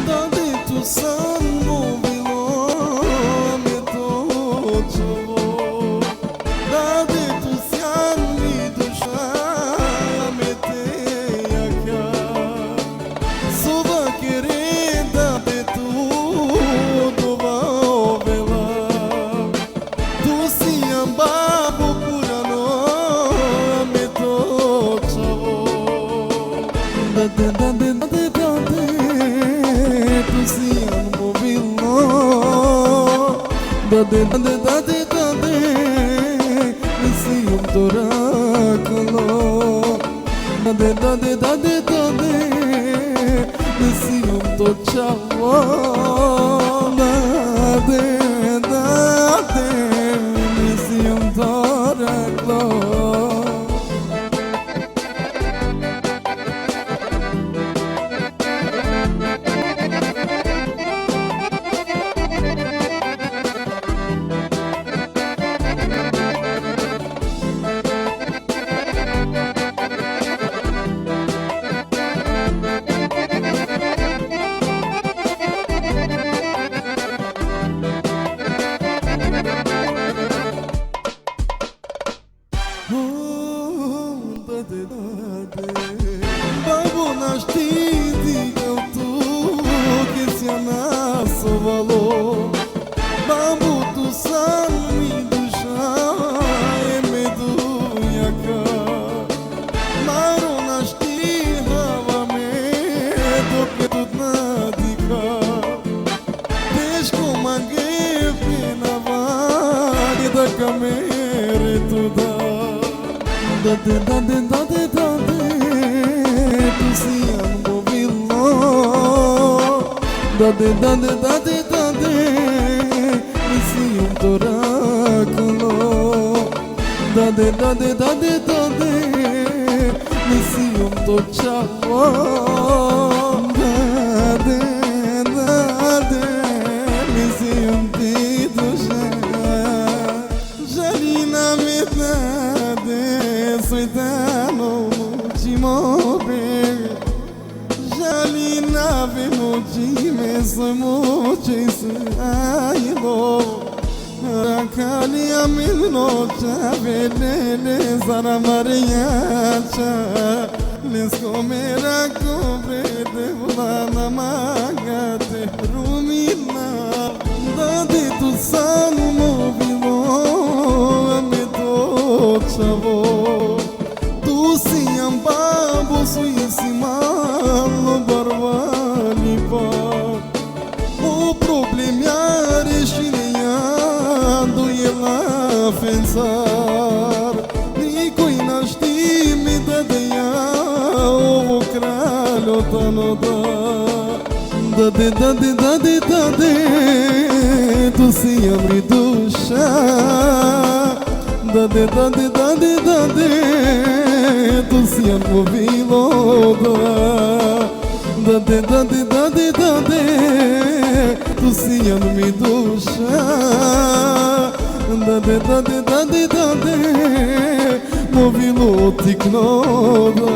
Dade tu san movilo me točavo. Dade tu sjan mi duša me tejaka. Sova kere dade tu dovavela. Tu si ambabu kurano me točavo. Dade tu si movilo. Dade si torakalo. Dade si točavo. Dade si torakalo. Babu naš ti digao tu che sia naso valo. Babu tu san mi duša e me dujaka. Maro naš ti hava me dok me тут nadika. Teško mange penavanje da kamere tuda. Dade tu si movilo. Dade si torakalo. Dade si točavo. Dade si ti duša. Žalina me dade soitano move. Žalina ve noći me se moći se ajlo. Rakalija me noća velele zara marijača. Lesko me rako vrede vlana magate rumina. Dade tu san movilo me točavo. Tu si ambabu si malo barvani pa. O problemiare și neando e la pensar. Nicoi naștimi de ea o cralio tano da. Dade tu si amri duša. Dade tu si movilo. Dade tu si mi duša. Dade movilo tikno da.